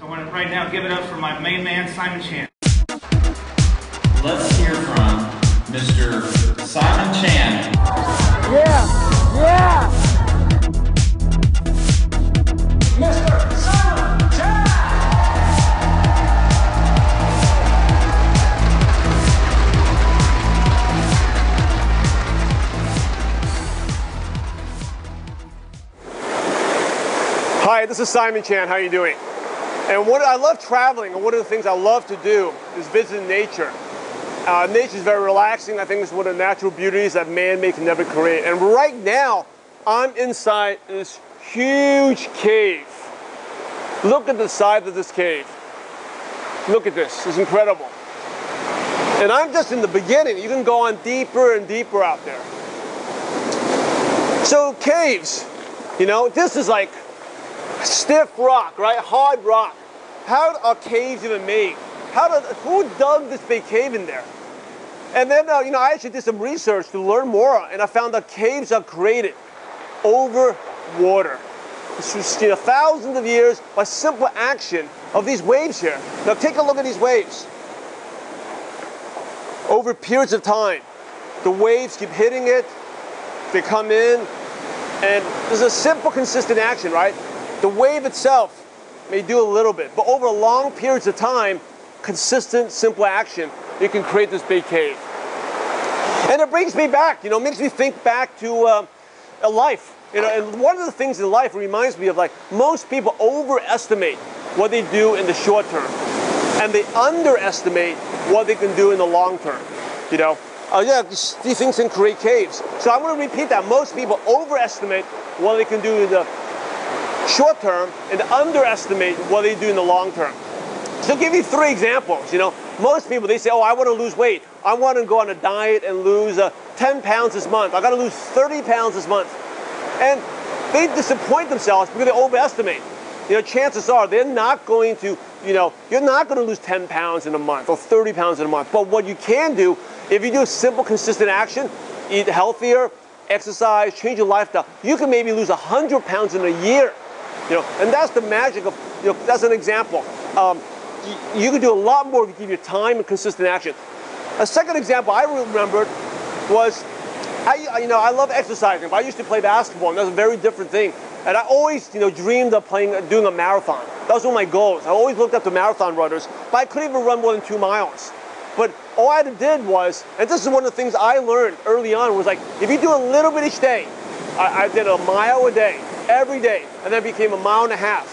So I want to right now give it up for my main man, Simon Chan. Let's hear from Mr. Simon Chan. Yeah! Yeah! Mr. Simon Chan! Hi, this is Simon Chan. How are you doing? And I love traveling, and one of the things I love to do is visit nature. Nature is very relaxing. I think it's one of the natural beauties that man-made can never create. And right now, I'm inside this huge cave. Look at the size of this cave. Look at this. It's incredible. And I'm just in the beginning. You can go on deeper and deeper out there. So caves, you know, this is like stiff rock, right? Hard rock. How are caves even made? Who dug this big cave in there? And then, you know, I actually did some research to learn more, and I found that caves are created over water. It's just, you know, thousands of years by simple action of these waves here. Now take a look at these waves. Over periods of time, the waves keep hitting it, they come in, and there's a simple, consistent action, right? The wave itself may do a little bit, but over long periods of time, consistent, simple action, you can create this big cave. And it brings me back, you know, makes me think back to a life. You know, and one of the things in life reminds me of, like, most people overestimate what they do in the short term, and they underestimate what they can do in the long term, you know. Yeah, these things can create caves. So I'm going to repeat that. Most people overestimate what they can do in the short term and underestimate what they do in the long term. So I'll give you 3 examples. You know, most people, they say, oh, I want to lose weight. I want to go on a diet and lose 10 pounds this month. I got to lose 30 pounds this month. And they disappoint themselves because they overestimate. You know, chances are they're not going to, you know, you're not going to lose 10 pounds in a month or 30 pounds in a month. But what you can do, if you do simple, consistent action, eat healthier, exercise, change your lifestyle, you can maybe lose 100 pounds in a year. You know, and that's the magic of, you know, that's an example. You can do a lot more if you give your time and consistent action. A second example I remembered was, I love exercising, but I used to play basketball, and that's a very different thing. And I always, you know, dreamed of doing a marathon. That was one of my goals. I always looked up to marathon runners, but I couldn't even run more than 2 miles. But all I did was, and this is one of the things I learned early on, was like, if you do a little bit each day, I did a mile a day, every day, and then it became 1.5 miles,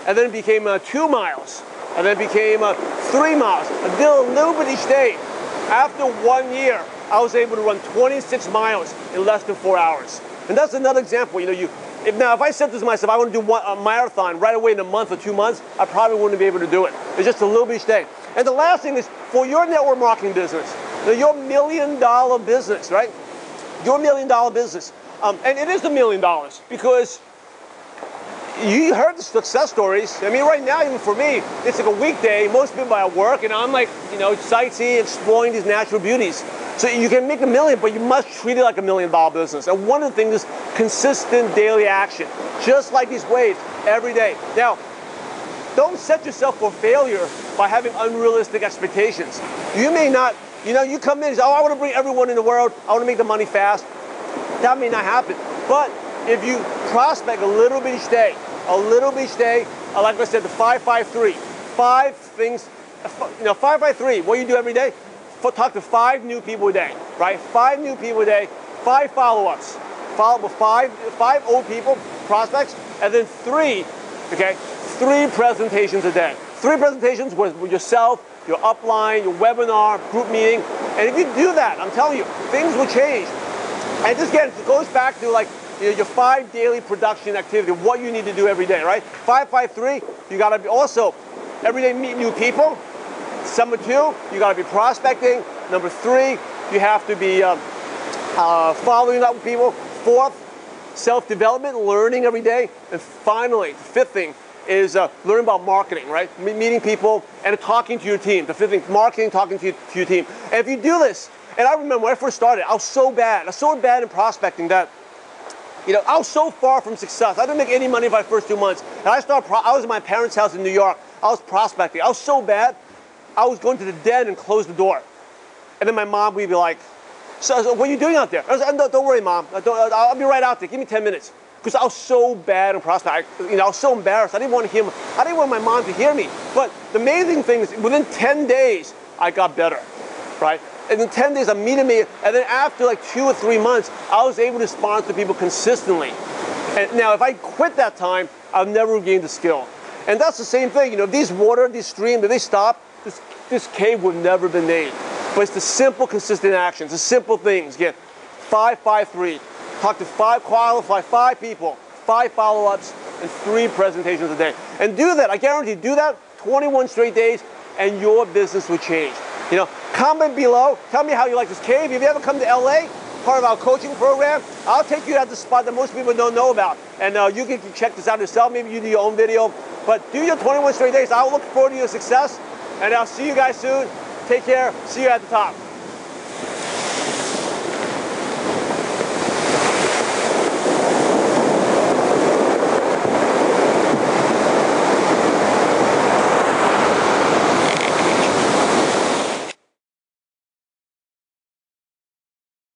and then it became 2 miles, and then it became 3 miles. I did a little bit each day. After 1 year, I was able to run 26 miles in less than 4 hours. And that's another example. You know, if I said to myself, I want to do a marathon right away in a month or 2 months, I probably wouldn't be able to do it. It's just a little bit each day. And the last thing is, for your network marketing business, your $1 million business, right? Your $1 million business. And it is $1 million because you heard the success stories. I mean, right now, even for me, it's like a weekday. Most people are at work, and I'm like, you know, sightseeing, exploring these natural beauties. So you can make $1 million, but you must treat it like $1 million business. And one of the things is consistent daily action, just like these waves, every day. Now, don't set yourself for failure by having unrealistic expectations. You may not, you know, you come in and say, oh, I want to bring everyone in the world. I want to make the money fast. That may not happen. But if you prospect a little bit each day, like I said, the 5-5-3, 5 things, you know, 5-5-3, what you do every day, talk to 5 new people a day, right? 5 new people a day, 5 follow-ups. Follow up with 5 old people, prospects, and then 3 presentations a day. 3 presentations with yourself, your upline, your webinar, group meeting. And if you do that, I'm telling you, things will change. And just again, it goes back to, like, you know, your 5 daily production activity, what you need to do every day, right? 5-5-3, you got to be also every day meet new people. Number 2, you got to be prospecting. Number 3, you have to be following up with people. 4th, self-development, learning every day. And finally, the 5th thing is learning about marketing, right? Meeting people and talking to your team. The 5th thing, marketing, talking to your team. And if you do this, and I remember when I first started, I was so bad in prospecting that, you know, I was so far from success. I didn't make any money for my first 2 months. And I was at my parents' house in New York. I was prospecting. I was so bad, I was going to the den and close the door. And then my mom would be like, so what are you doing out there? I was like, don't worry, Mom. I'll be right out there. Give me 10 minutes. Because I was so bad in prospecting. I was so embarrassed. I didn't want my mom to hear me. But the amazing thing is, within 10 days, I got better, right? And in 10 days, I'm meeting me. And then after like 2 or 3 months, I was able to sponsor people consistently. And now, if I quit that time, I'll never regain the skill. And that's the same thing. If these streams, if they stop, this cave would never have been made. But it's the simple, consistent actions, the simple things. Again, 5-5-3. Qualify 5 people, 5 follow-ups, and 3 presentations a day. And do that. I guarantee you, do that 21 straight days, and your business will change. Comment below. Tell me how you like this cave. If you ever come to LA, part of our coaching program, I'll take you at the spot that most people don't know about. And you can check this out yourself. Maybe you do your own video. But do your 21 straight days. I'll look forward to your success. And I'll see you guys soon. Take care. See you at the top.